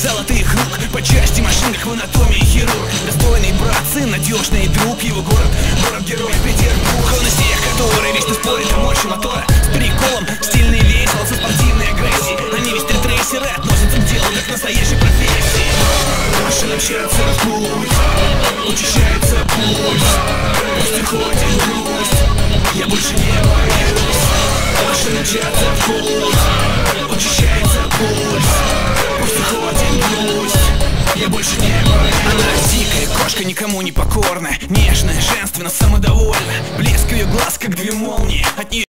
золотых рук, по части машин, как в анатомии хирург. Достойный брат, сын, надежный друг. Его город-герой Петербург. Он из тех, которые вечно спорят о мощи мотора. С приколом, стильный весел, со спортивной агрессией. Они ведь стритрейсеры, относятся к делу как к настоящей профессии. Машина мчатся в путь, учащается пульс, пусть уходит грусть, я больше не боюсь. Машина мчатся в путь, учащается пульс, пусть уходит грусть, я больше не боюсь. Она дикая кошка, никому не покорная, нежная, женственна, самодовольна. Блеск ее глаз, как две молнии, от нее